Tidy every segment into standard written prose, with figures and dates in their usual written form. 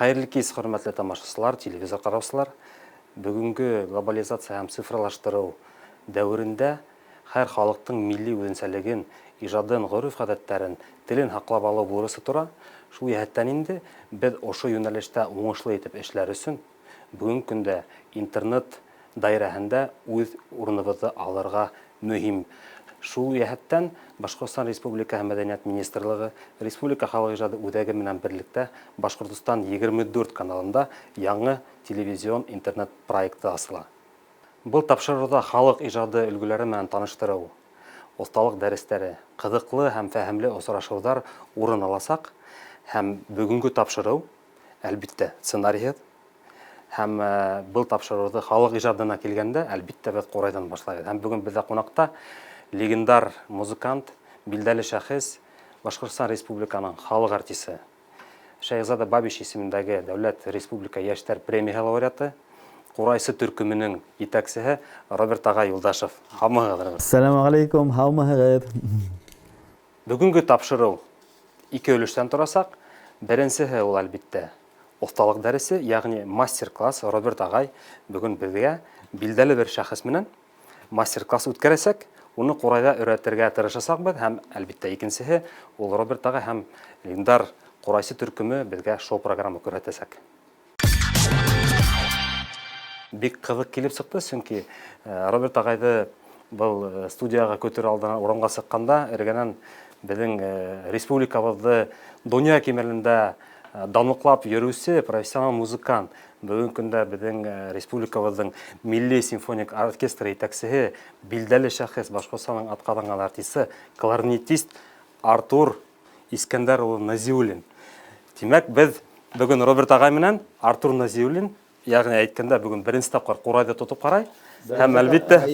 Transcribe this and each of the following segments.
Хайырлы кез, хөрмәтле тамашачылар, телевизор караучылар. Бүгенге глобализация һәм цифрлаштыру дәверендә һәр халыктың милли үзенчәлеген, иҗадын, гореф-гадәтләрен, телен һаклап алу бурысы тора. Шул яһәттән инде без ошо юнәлештә уңышлы итеп эшләр өчен бүгенге көндә интернет даирәһендә үз урыныбызны алырга мөһим. Шул яһәттән Башкортстан Республикаһы Мәдәният министрлыгы Республика халык иҗады үзәге менән берлектә Башкортстан 24 каналында яңа телевизион интернет проекты ачыла. Бу тапшыруда халык иҗады өлгеләре менән таныштыру, осталык дәресләре, кызыклы һәм фәһемле очрашулар урын аласак, һәм бүгенге тапшыру әлбиттә сценарий һәм бу тапшыруды халык иҗадына килгәндә әлбиттә без Курайдан башлайбыз. Һәм бүген бездә кунакта легендар музыкант, билдәле шәхес, Башкортстан Республиканың халык артисты, Шәйхзада Бабич исемендәге Дәүләт Республика яшьләр премия лауреаты, Курайсы төркеменең итәкчесе Роберт Агай Юлдашев. Һәммәгез. Ассаламу алейкум, һаумыгыз. Бүгенге тапшыру ике өлештән торасак, беренчеһе ул әлбиттә осталык дәресе, ягъни мастер-класс. Роберт Агай бүген безгә билдәле бер шәхес менән мастер-класс үткәрәсәк, уны Курайда өйрәтергә тырышасакбыз һәм әлбиттә икенчеһе ул Роберт Агай һәм легендар Курайсы төркеме безгә шоу программа күрсәтәсәк. Бик кызык килеп чыкты, чөнки Роберт Агайды был студияга көтер алдына урамга чыкканда, эргәнән безнең республикабызды дөнья кимәлендә данлыклап йөрүче профессионал музыкант, бүгенге көндә безнең республикабызның милли симфоник оркестры итәкчесе, билдәле шәхес, Башкортстанның аткарган артисты, кларнетист Артур Искәндәр улы Назиуллин. Димәк, без бүген Роберт Агай менән Артур Назиуллин, ягъни әйткәндә, бүген беренче тапкыр Курайда тотып карай һәм әлбиттә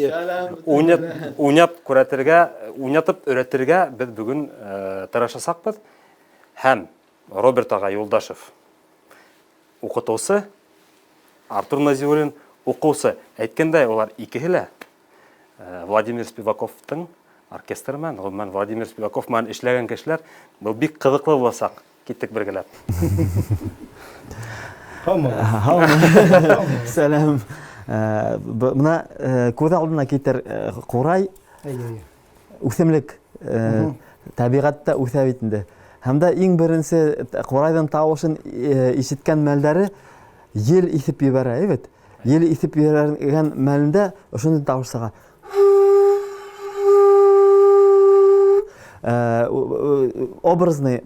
уйнатып өйрәтергә без бүген тырышасакбыз. Һәм Роберт Агай Юлдашев укытучы, Артур Назиуллин укучы. Әйткәндә, улар икесе лә Владимир Спиваковтың оркестры менән, Владимир Спиваков менән эшләгән кешеләр, бу бик кызыклы булачак. Киттек бергәләп. Сәлам. Бuna күз алдына китер Курай үсемлек табигатта үсә бит инде. Һәм дә иң беренче Курайдан тавышын ишеткән мәлдәре ел исеп ебәрә, әйбәт. Ел исеп ебәргән мәлендә шундый тавыш сыга. Образный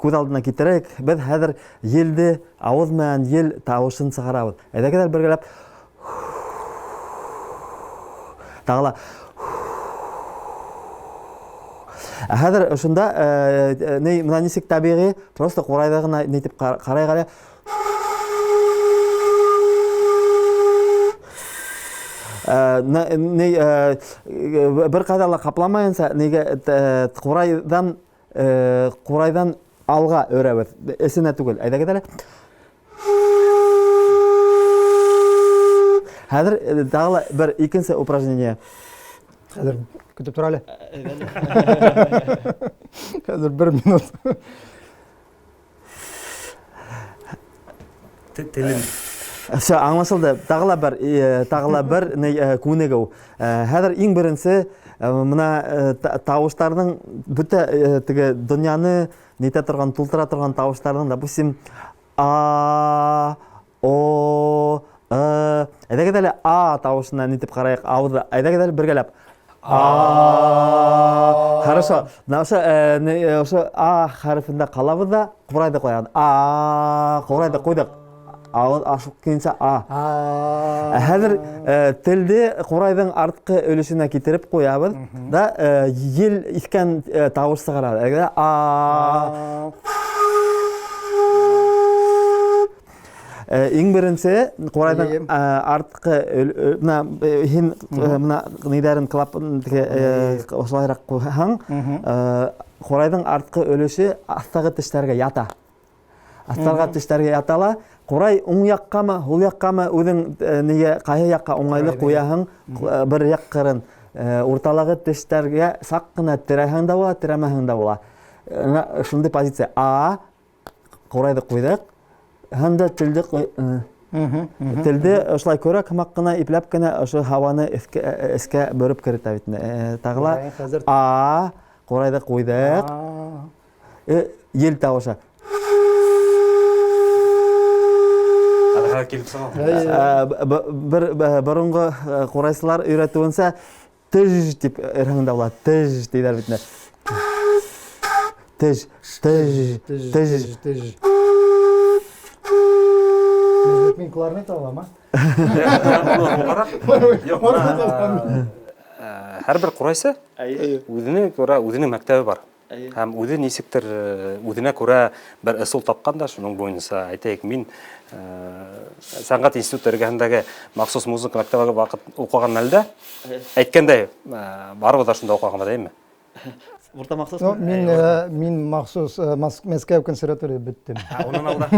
күз алдына китерәк, без хәзер елде авыз менән ел тавышын чыгарабыз. Әйдәгәләр бергәләп тагыла. Хәзер шунда менә нисек табигый, просто Курайда гына нитеп карайга. Бер кадәрла капламаенса, нигә Курайдан алга өрәбез. Эсенә түгел. Әйдәгәләр. Хәзер тагыла бер икенче упражнение. Хәзер көтеп тора әле. Хәзер 1 минут. Телен Все, аңлашылды. Тагыла бер күнегә. Хәзер иң беренче мына тавыштарның бүтә теге дөньяны нитә торган, тултыра торган тавыштарның, допустим, а, о, әйдәгәләр а тавышына нитеп карайык. Авызда әйдәгәләр бергәләп. А. Хорошо. Ошо а хәрефендә калабыз да Курайда куйган. А, Курайда куйдык. Авыз ашып кинсә а. Хәзер телде Курайдың арткы өлешенә китереп куябыз да ел искән тавыш чыгарабыз. Әгәр а. Иң беренче Курайдың арткы мына нидәрен клапан ошолайрак куйһаң, Курайдың арткы өлеше астагы тешләргә ята. Астагы тешләргә ятала. Курай уң яккамы, һул яккамы үзең нигә кайһы якка уңайлы куяһың, бер як кырын урталагы тешләргә сак кына терәһәң дә була, терәмәһәң дә була. Шундый позиция. А Курайды куйдык. Ханда тілді тілді ошылай көрі кымақ қына ипләп кына ошы хаваны іске бөріп кірді әбітіне. Тағыла А, қорайды қойдық. Ел тауыша. Бұрынғы қорайсылар үйретуінсе тыж деп ұрғында болады. Тыж дейді әбітіне. Тыж, тыж, тыж. Мен кларнет аламын, Әрбір құрайсы өзінің мәктәбі бар. Һәм үзе нисектер үзенә күрә бер ысул тапкан да шуның буенча әйтәйек, мин сәнгать институты эргәһендәге махсус музыка мәктәбендә вакыт укыган мәлдә әйткәндәй, барыбыз да шунда укыган дәйме? Урта махсус? Мин махсус Мәскәү консерватория биттем. Унан алда.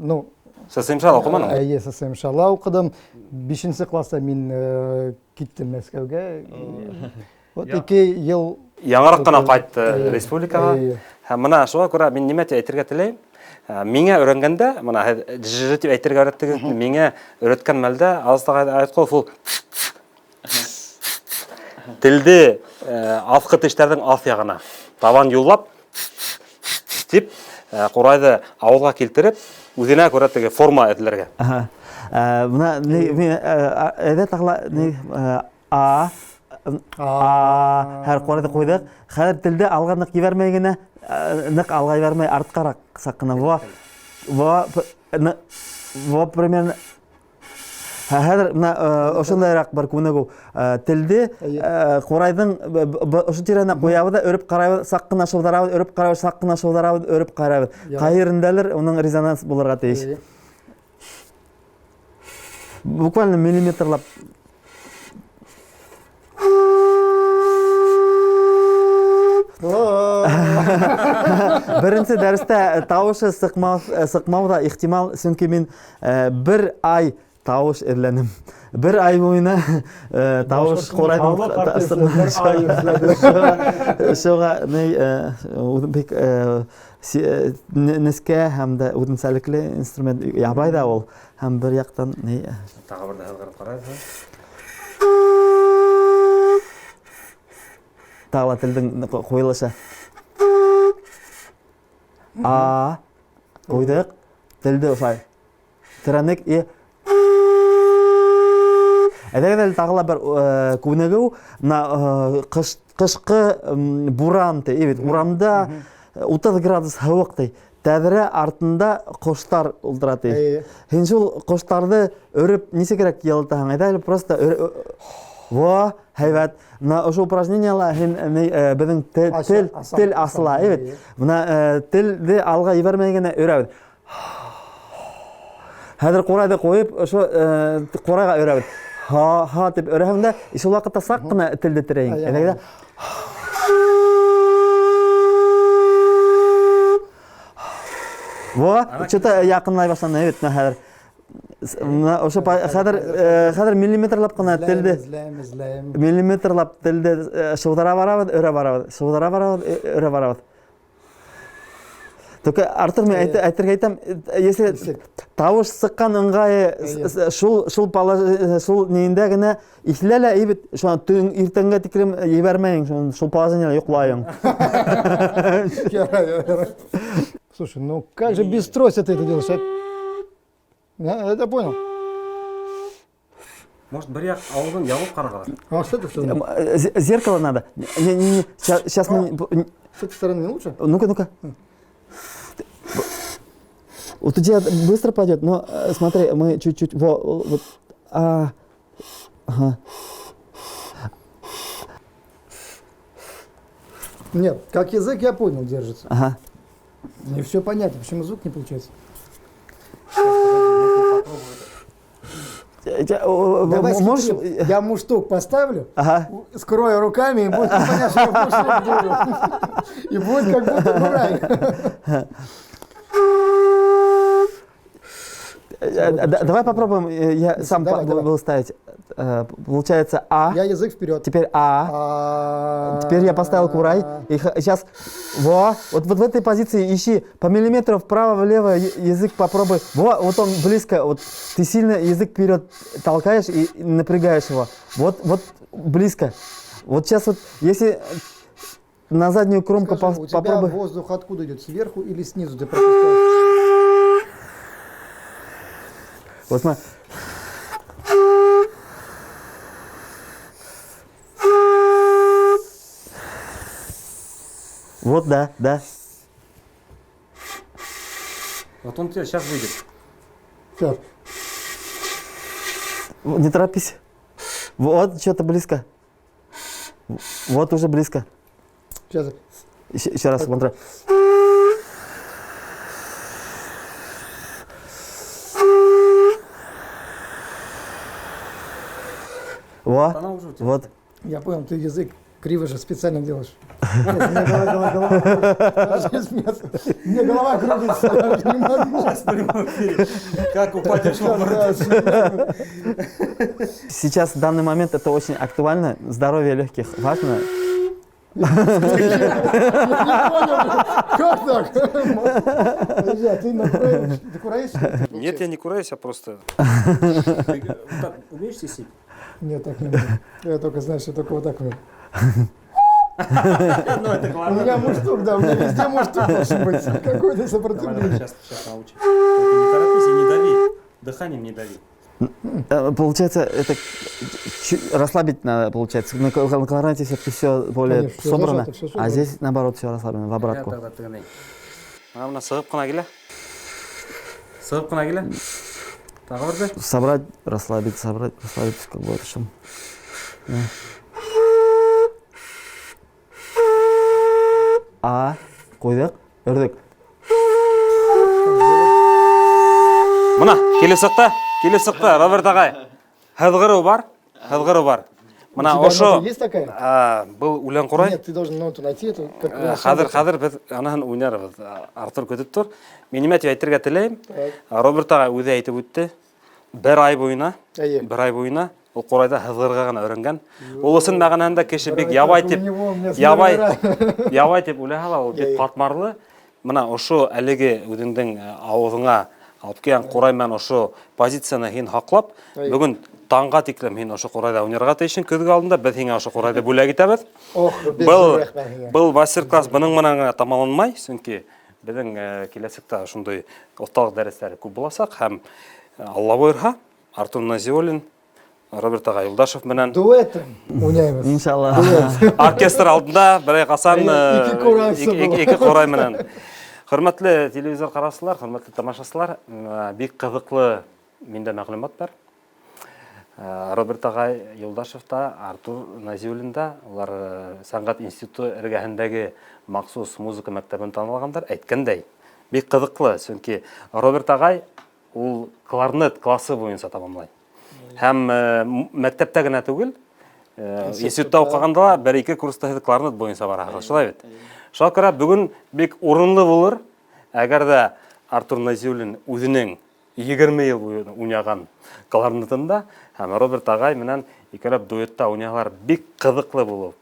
Ну, ССМШ укымадың? Әйе, ССМШ укыдым. 5-нче класста мин киттем Мәскәүгә. Вот 2 ел Яңарак кына кайтты республикага. Һәм менә шуңа күрә мин нимә әйтергә теләйм? Миңа өйрәнгәндә, менә җиҗи дип әйтергә өйрәттегез, миңа өйрәткән мәлдә азтага айткол фул тілді алқы тештәрдің ас яғына табан юллап деп қорайды ауылға келтіріп өзіне көрәттігі форма әділерге. Бұна әді тағыла әр қорайды қойдық. Қәдір тілді алға нық евермейгені нық алға евермей артқарақ саққына. Во примерно Хәзер ошондайрак бар күнегү телди курайдың ошо тирәне куябыз, өрүп карайбыз, саккына шылдарабыз, өрүп карайбыз, саккына шылдарабыз, өрүп карайбыз. Кайеріндәлер уның резонанс булырга тиеш. Буквально миллиметрлап. Беренче дәрестә тавышы сыкмауда ихтимал, чөнки мин 1 ай Тауыш эрләнем. 1 ай буена тауыш корайдың шуға бик нескә һәм дә үзенчәлекле инструмент ябай да ул һәм бер яктан тагы бер дә карайбыз. Тагы телдең куелышы. А куйдык. Телде ошай. Тирәнек Әдәгәдәл тағыла бір күнегеу, қышқы буран, урамда 30 градус хауық, тәдірі артында қоштар ұлдыраты. Хеншіл қоштарды өріп, несе керек елтаң? Әдәгәл просто өріп, хайват, ошы упражнениялар біздің тіл асыла. Тілді алға евермегені өрәуді. Әдір қорайды қойып, қорайға өрәуді. Ha деп өрәһендә ишул вакытта сак кына телде тирәйин. Әнәгә что-то якынлай башланы бит хәзер. Ошо хәзер миллиметрлап кына телде. Миллиметрлап телде шылдыра барабыз, өрә барабыз. Шылдыра барабыз, өрә барабыз. Только Артур мен әйтергә әйтәм, если тавыш сыккан ыңгайы шул нендә генә исләлә ибит, шуны төн иртәнгә тикрем ебәрмәйин, шул положениедә йоклайың. Слушай, ну как же без троса ты это делаешь? Я это понял. Может, бер як авылын ябып карагалар. А что это? Зеркало надо. Сейчас мы... С этой стороны лучше? Ну-ка. У тебя быстро пойдет, но смотри, мы чуть-чуть... Вот. Ага. Нет, как язык я понял, держится. Ага. Мне все понятно, почему звук не получается. Давай, можешь... Я муштук поставлю, Ага. скрою руками, и будет понятно, что я муштук буду. И будет как будто дурак. Давай попробуем, я сам Давай, давай. буду ставить. Получается А, Я язык вперед. теперь А. Теперь я поставил курай. И сейчас, вот в этой позиции ищи по миллиметру вправо-влево язык попробуй. Вот он близко. Вот ты сильно язык вперед толкаешь и напрягаешь его. Вот близко. Вот сейчас вот, если на заднюю кромку Скажи, у тебя попробуй. воздух откуда идет? Сверху или снизу ты пропускаешь? Вот смотри. Вот, да. Вот он сейчас выйдет. Сейчас. Не торопись. Вот, что-то близко. Вот уже близко. Сейчас. Еще раз смотри. Она уже у тебя. Вот. Я понял, ты язык криво же специально делаешь. Нет, мне голова даже с места. Мне голова кружится. Я уже не могу. Сейчас в прямом эфире. Как упадешь в обморок. Сейчас, в данный момент, это очень актуально. Здоровье легких важно. Не понял, как так? Подожди, а ты кураешь? Нет, я не кураюсь, я просто... Так, умеешь сисить? Нет, так не могу. Я только, знаешь, я только вот так умею. Ну, это У меня муштук, да, у меня везде муштук должен быть. Какое-то сопротивление. Сейчас научим. Только не торопись и не дави. Дыханием не дави. Получается, это расслабить надо, получается. На кларнете все-таки все более Конечно, всё собрано, зажато, всё собрано. а здесь, наоборот, все расслаблено, в обратку. Мына сығып қана келе. Сығып қана келе. Тағы бірді. Собрать, расслабить, как бы это шум. А, қойдық, үрдік. Мына, келіп сықты, Роберт ағай. Хыдғыру бар. Мына ошо, Есть такая? бұл өлең құрай. Нет, ты должен ноту найти эту. Қазір біз анаһын ойнарбыз. Артур көтіп тұр. Мен неме деп әйтергә теләйм. Роберт ағай өзі айтып өтті. Бір ай бойына ол қорайда хыдғырға ғана өйрәнгән. Ол ысын мәғәнәһендә кеше бик ябай деп уйлай ала, ол бик қатмарлы. Мына ошо әлеге үзеңнең авызыңа алып келген қорай мен ошо позицияны һин һаклап, бүген таңга тиклем һин ошо қорайда уйнарга тиешең көҙгө алдында, без һиңа ошо қорайда бүләк итәбез. Был мастер-класс бының менән генә тамамланмай, чөнки безнең киләсәктә шундый осталык дәресләре күп буласак һәм Алла буйырһа, Артур Назиуллин, Роберт ағай Юлдашев менән Дуэтом уйнаймыз. Иншалла. Оркестр алдында бер қасан Ике қорай менән. Хөрмәтле телевизор караучылар, хөрмәтле тамашачылар, бик кызыклы миндә мәгълүмат бар. Роберт ағай Юлдашев та, Артур Назиуллин да, улар сәнгать институты эргәһендәге махсус музыка мәктәбен тамамлагандар. Әйткәндәй, бик кызыклы, чөнки Роберт ағай ул кларнет классы буенча тамамлай. Һәм мәктәптә генә түгел, институтта укыганда бер-ике курста кларнет буенча бара. Шулай бит. Шуңа күрә бүген бик урынлы булыр, әгәр дә Артур Назиуллин үзенең 20 ел буе уйнаган кларнетында һәм Роберт ағай менән икәүләп дуэтта уйнагалар, бик кызыклы булыр.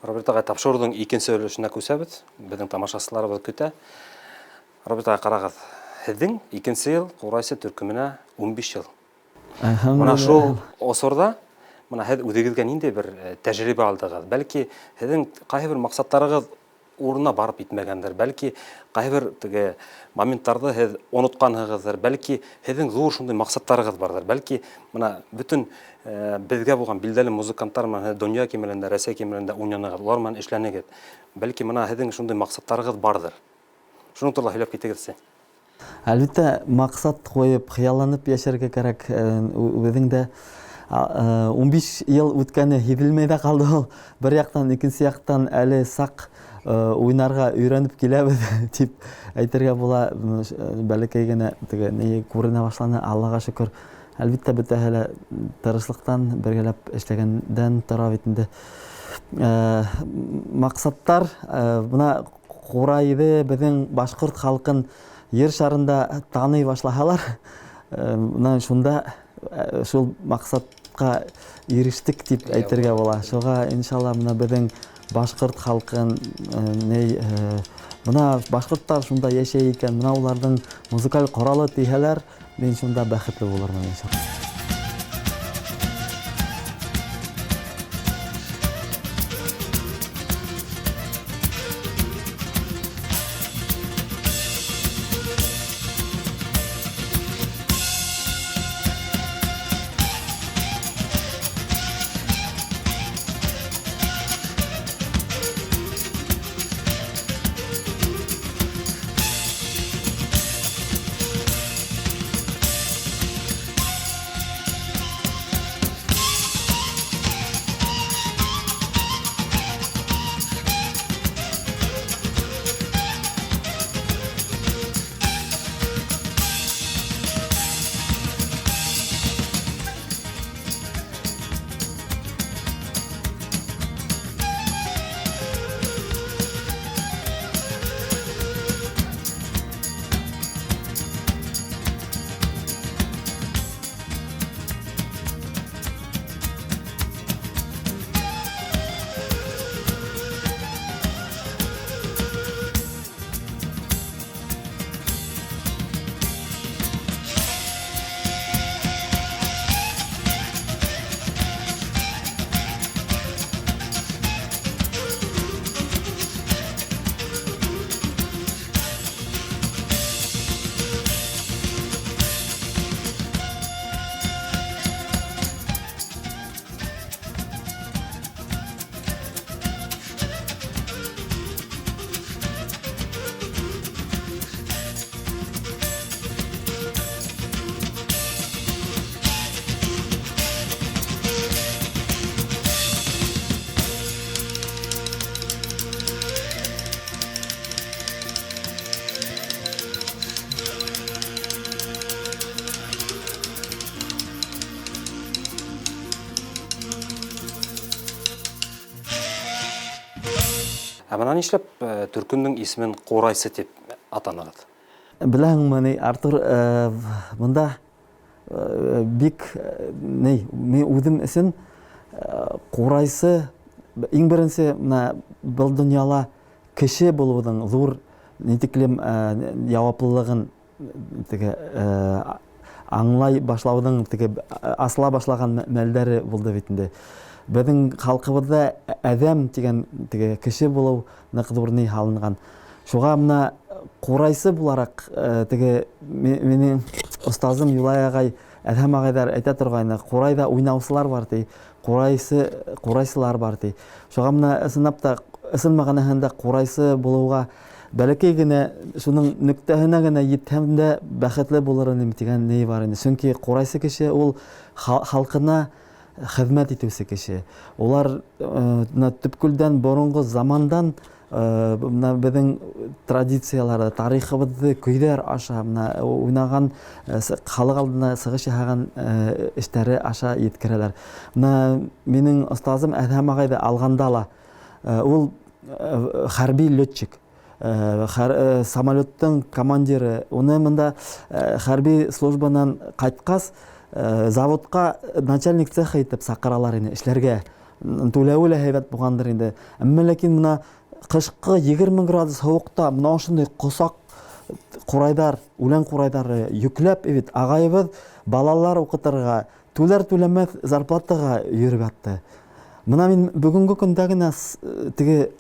Роберт ағай тапшырудың икенче өлешенә күсәбез. Безнең тамашачыларыбыз көтә. Роберт ағай карагыз. Һезнең икенче ел Курайсы төркеменә 15 ел. Мына шул осорда мына һез үзегезгә нинди бер тәҗрибә алдыгыз? Бәлки һезнең кайбер максаттарыгыз урынына барып итмәгәндер. Бәлки кайбер теге моментларда һез онытканһыгыздыр. Бәлки һезнең зур шундый максаттарыгыз бардыр. Бәлки мына бүтән безгә булган билдәле музыкантлар менә дөнья кимәлендә, Россия кимәлендә уйнаныгыз, улар менән эшләнегез. Бәлки мына һезнең шундый максаттарыгыз бардыр. Шуның турында һөйләп китегезсе. Әлбәттә, максат куеп, хыялланып яшәргә кирәк. Үзең дә 15 ел үткәне һизелмәй дә калды ул. Бер яктан, икенче яктан әле сак уйнарга өйрәнеп киләбез дип әйтергә була. Бәләкәй генә теге ни күренә башланы, Аллага шөкер. Әлбәттә, бөтәһе тырышлыктан, бергәләп эшләгәндән тора бит инде. Максаттар буна Курайды безнең башкорт халкын Ер шарында таный башлаһалар, менә шунда шул максатка ирештек дип әйтергә була. Шуңа иншалла менә безнең башкорт халкын менә башкорттар шунда яшәй икән, менә уларның музыкаль коралы тиһәләр, мин шунда бәхетле булырмын иншалла. Мына нишләп төркемнең исемен Курайсы дип атаныгыз? Беләңме, Артур, монда бик мен үзем өчен Курайсы иң беренче менә бу дөньяла кеше булуның зур нитеклем яwaplылыгын теге аңлай башлаудың теге асла башлаган мәлдәре булды бит инде. Безнең халкыбызда адәм дигән теге кеше булу нык халынган. Шуга менә Курайсы буларак теге минем остазым Юлай агай Әдһәм агайдар әйтә торганы, Курайда уйнаучылар бар ди, Курайсылар бар ди. Шуга менә сынапта ысынмаганыһында Курайсы булуга бәләкәй генә шуның нөктәһенә генә җитһәм дә бәхетле булырмын дигән ни бар инде. Чөнки Курайсы кеше ул халкына хезмәт итүче кеше. Улар төпкүлдән борынгы замандан безнең традициялары, тарихыбызны көйләр аша уйнаган халык алдына сыгыш яһаган эшләре аша yetkерәләр. Минем остазым Әдһәм агайды алганда ла ул хәрби летчик, самолеттың командиры. Уны монда хәрби службадан кайткас заводка начальник цеха итеп сакыралар ине эшләргә. түләү лә һәйбәт булгандыр инде. Әмма ләкин менә кышкы 20 градус һавыкта менә шундый косак курайдар, үлән курайдары йөкләп бит агайыбыз балалар укытырга, түләр-түләмәс зарплатага йөреп ятты. Менә мин бүгенге көндә генә теге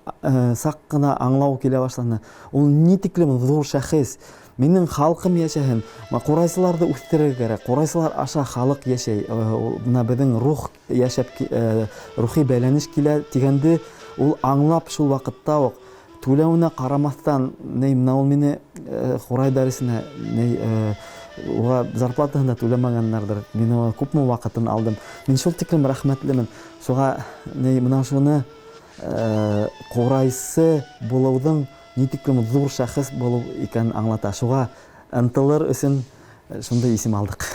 сак кына аңлау килә башлады. Ул ни тиклем зур шәхес. Минең халкым яшәһен. Курайсыларны үстерергә кирәк. Курайсылар аша халык яшәй. Менә безнең рух яшәп, рухи бәйләнеш килә дигәнде ул аңлап шул вакытта ук түләүенә карамастан, менә ул мине курай дәресенә уга зарплатаһын да түләмәгәннәрдер. Мин уга күпме вакытын алдым. Мин шул тиклем рәхмәтлемен. Шуңа менә шуны курайсы булуның ни тиклем зур шәхес булу икәнен аңлата. Шуңа ынтылыр өчен шундай исем алдык.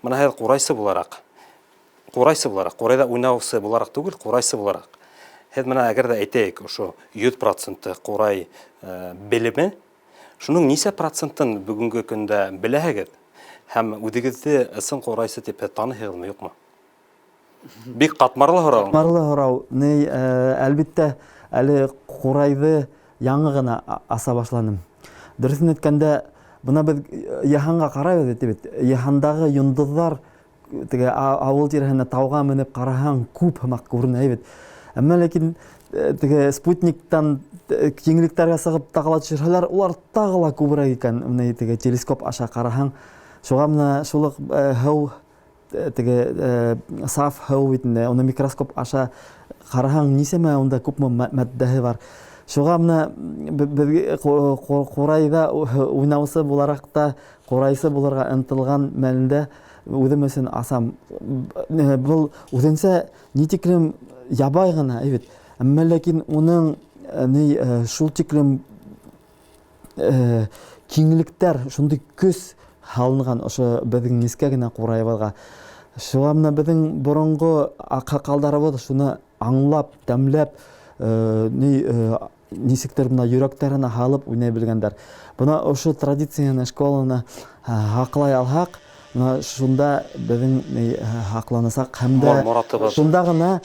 Мына һәр курайсы буларак, курайда уйнаусы буларак түгел, курайсы буларак. Һәм менә әгәр дә әйтәйек, ошо 100% курай белеме, шуның нисә процентын бүгенге көндә беләһегез? Һәм үҙегеҙҙе ысын курайсы дип таныйһығыҙмы, юҡмы? Бик ҡатмарлы һорау. Ҡатмарлы һорау. Әлбиттә, әле ҡурайҙы яңы ғына аса башланым. Дөрөҫөн әйткәндә, бына беҙ Йыһанға ҡарайбыҙ бит. Йыһандағы йондоҙҙар, ауыл тирәһенә тауға менеп ҡараһаң, күп һымаҡ күренә бит. Әммә ләкин спутниктан киңлектәргә сығып тағыла төшөрһәләр, улар тағы ла күберәк икән. Телескоп аша ҡараһаң, шуға менә шулыҡ һыу, саф һыу бит, уны микроскоп аша ҡараһаң, нисәмә унда күпме матдәһе бар. Шуға менә ҡурайҙа уйнаусы булараҡ та, ҡурайсы булырға ынтылған мәлендә үҙем өсөн асам. Был үҙенсә ни тиклем ябай ғына, әммә ләкин уның шул тиклем киңлектәр, шундай көс һалынған ошо беҙҙең нескә генә ҡурайыбыҙға. Шуға менә беҙҙең боронғо аҡһаҡалдарыбыҙ шуны аңлап, тәмләп, нисектер бына йөрәктәренә һалып уйнай белгәндәр. Бына ошо традицияны школаны һаҡлай алһаҡ, шунда беҙҙең һаҡланасаҡ һәм дә шунда ғына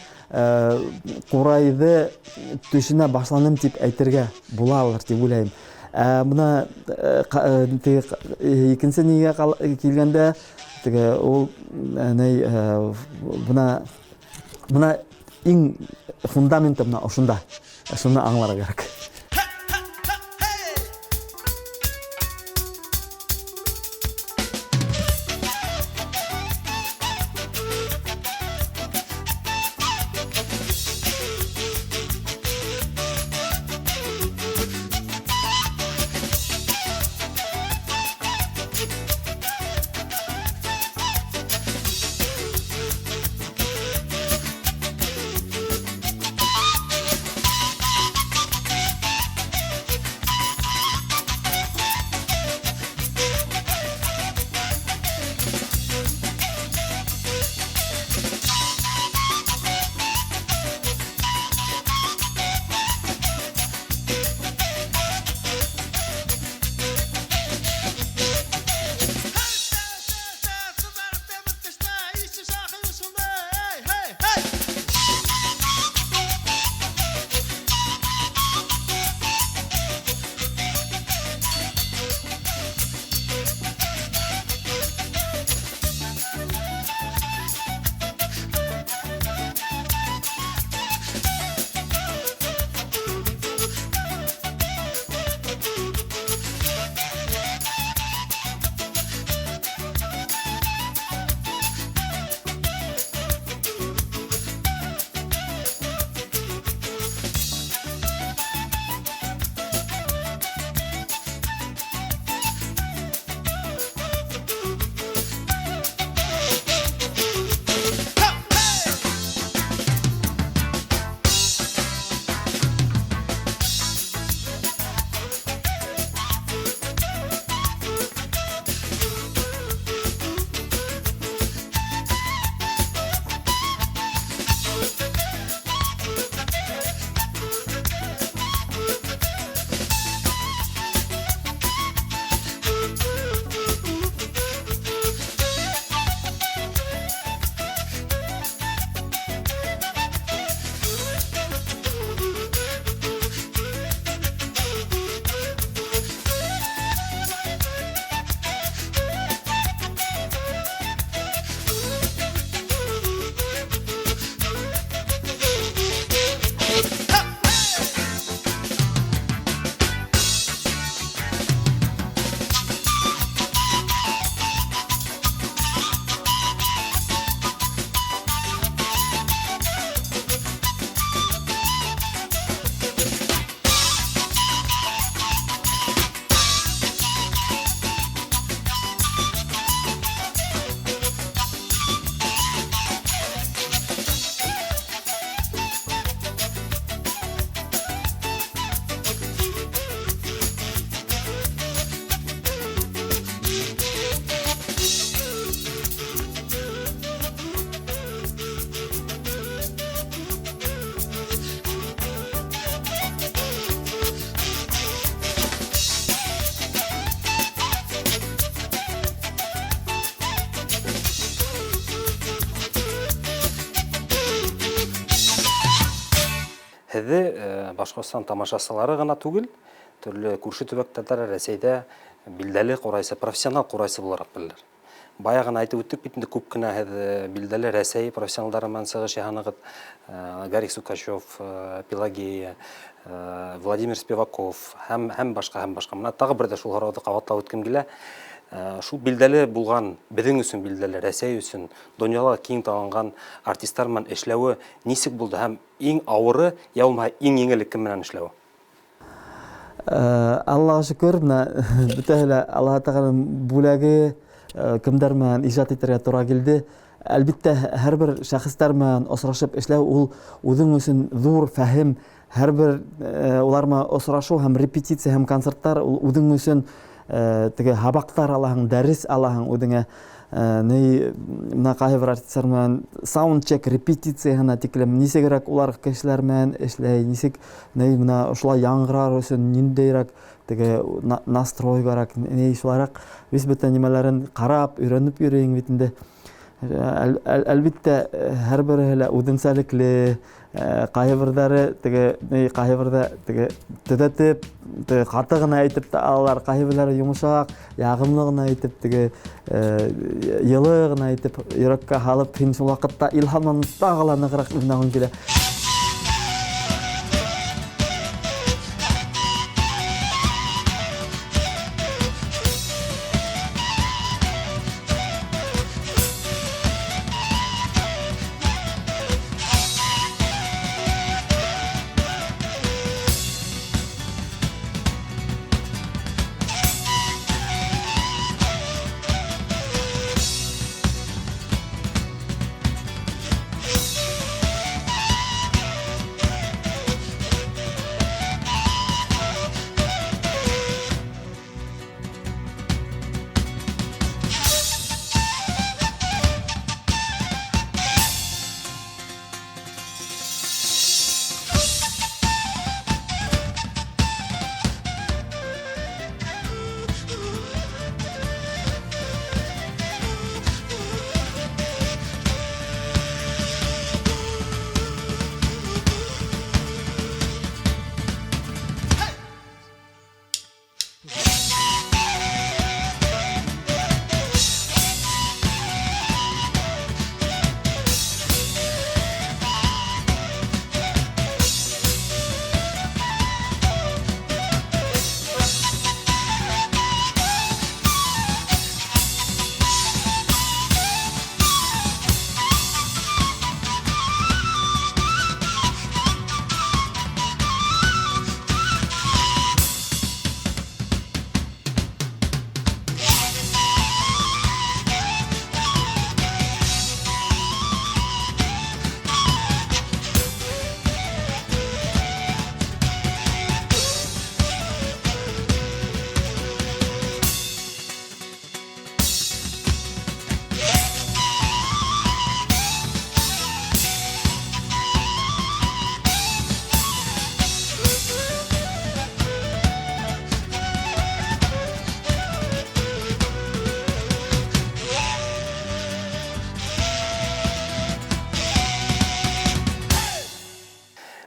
ҡурайҙы төшөнә башланым тип әйтергә булалыр тип уйлайым. Бына икенсе нигә килгәндә, ул бына иң фундаменты бына ошонда. Шуны аңларға кәрәк. Һеҙҙе Башҡортостан тамашасылары ғына түгел, төрлө күрше төбәктәрҙә, Рәсәйҙә билдәле ҡурайсы, профессионал ҡурайсы булараҡ беләләр. Бая ғына айтып үттек бит инде, күп кенә һеҙ билдәле Рәсәй профессионалдары менән сығыш яһанығыҙ. Гарик Сукачев, Пелагея, Владимир Спиваков һәм башҡа. Мына тағы бер дә шул һорауҙы ҡабатлап үткем килә. Шул билдәле булған, беҙҙең өсөн билдәле, Рәсәй өсөн, донъяла киң танылған артистар менән эшләүе нисек булды һәм иң ауыры, я булмаһа иң еңеле кем менән эшләүе? Аллаға шөкөр, бөтәһе лә Аллаһ Тәғәләнең бүләге, кемдәр менән ижад итергә тура килде. Әлбиттә, һәр бер шәхестәр менән осрашып эшләү ул үҙең өсөн ҙур фәһем. Һәр бер улар менән осрашыу һәм репетиция һәм концерттар ул үҙең өсөн теге һабаҡтар алаһың, дәрес алаһың үҙеңә. Мына ҡайһы бер артистар менән саундчек, репетицияһына тиклем нисегерәк улар кешеләр менән эшләй, нисек мына ошолай яңғырар өсөн ниндәйерәк теге настройгарак, шулайыраҡ вис бөтә нимәләрен ҡарап, өйрәнеп йөрөйөң бит инде. Әлбиттә, һәр береһе лә үҙенсәлекле, ҡайһы берҙә төҙәтеп, ҡаты ғына әйтеп тә алалар, ҡайһы берҙәре йомшаҡ, яғымлы ғына әйтеп, йылы ғына әйтеп, йөрәккә һалып, һин шул ваҡытта илһамланып тағы ла нығыраҡ уйнағың килә.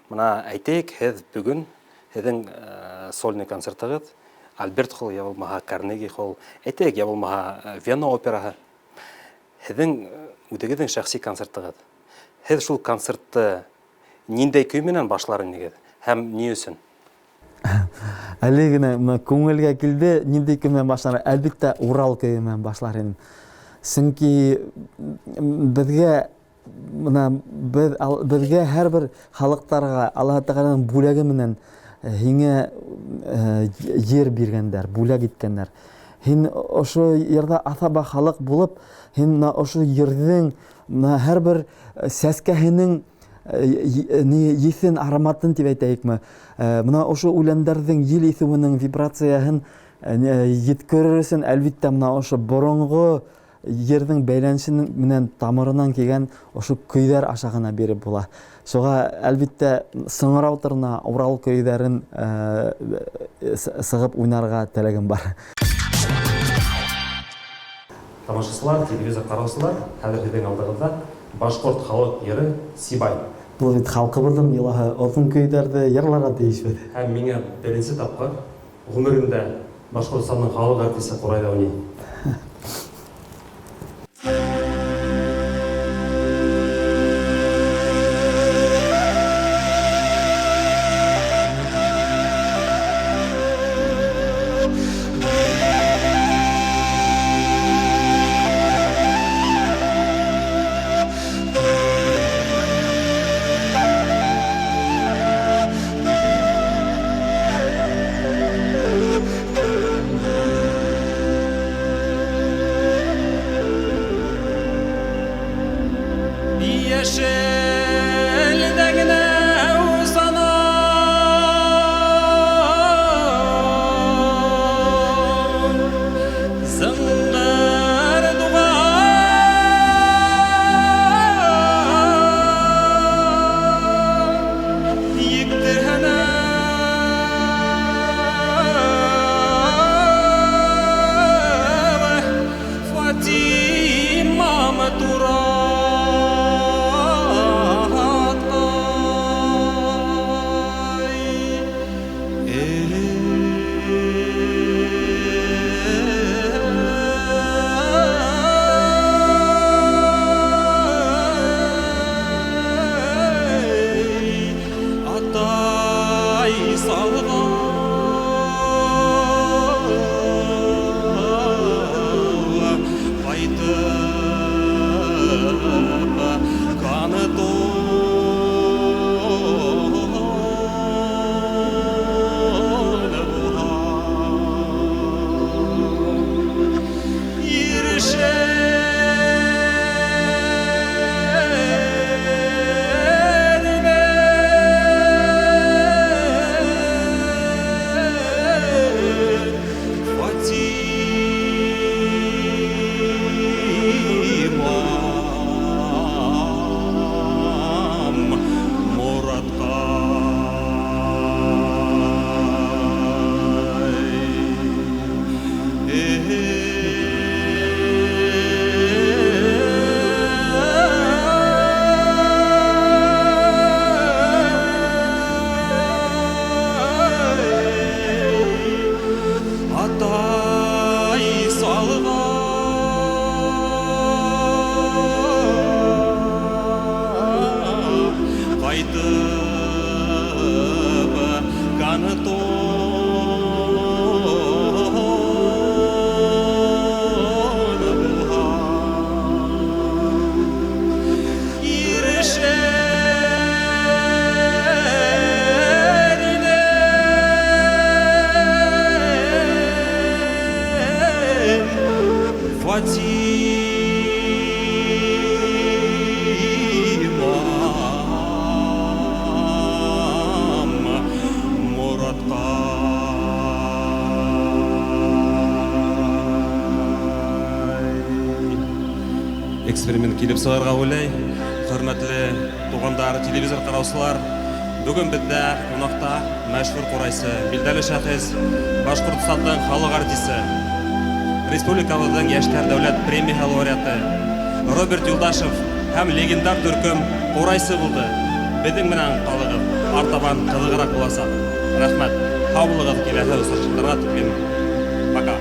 Мына әйтейік, һеҙ бөгөн, һеҙҙең сольный концертығыҙ, Альберт холл, я булмаһа Карнеги холл, әйтейік, я булмаһа Вена операһы. Һеҙҙең үҙегеҙҙең шәхси концертығыҙ. Һеҙ шул концертты ниндәй көй менән башларын нигеҙ һәм ни өсөн? Әле генә күңелгә килде, ниндәй көй менән башларын, әлбиттә Урал көйө менән башларын. Сөнки беҙгә һәр бер халыҡтарға Аллаһ Тәғәләнең бүләге менән һиңә ер биргәндәр, бүләк иткәндәр. Һин ошо ерҙә аҫаба халыҡ булып, һин ошо ерҙең һәр бер сәскәһенең еҫен, ароматын тип әйтәйекме, мына ошо үләндәрҙең ел иҫеүенең вибрацияһын еткерер өсөн, әлбиттә, мына ошо боронғо ердің бәйләнеші менән тамырынан килгән ошо көйҙәр аша ғына биреп була. Шуға әлбиттә сыңрау торына Урал көйҙәрен сығып уйнарға теләгем бар. Тамашасылар, телевизор ҡараусылар, хәҙер һеҙҙең алдығыҙҙа башҡорт халыҡ йыры «Сибай». Бұл бит халқы білдім, илаһы отын көйдерді ерларға дейішпеді. Һәм миңа беренче тапкыр гомеремдә Башкортстанның халык артисты Курайда уйный. Эксперимент килеп сыгарга уйлай. Хөрмәтле тугандар, телевизор караучылар, бүген бездә кунакта мәшһүр курайсы, билдәле шәхес, Башкортстанның халык артисты, республикабызның Яшьләр дәүләт премия лауреаты Роберт Юлдашев һәм легендар төркем курайсы булды. Безнең менән калыгыз, артабан кызыграк буласак. Рәхмәт. Һаулыгыз киләсе очрашларга тиклем. Пока.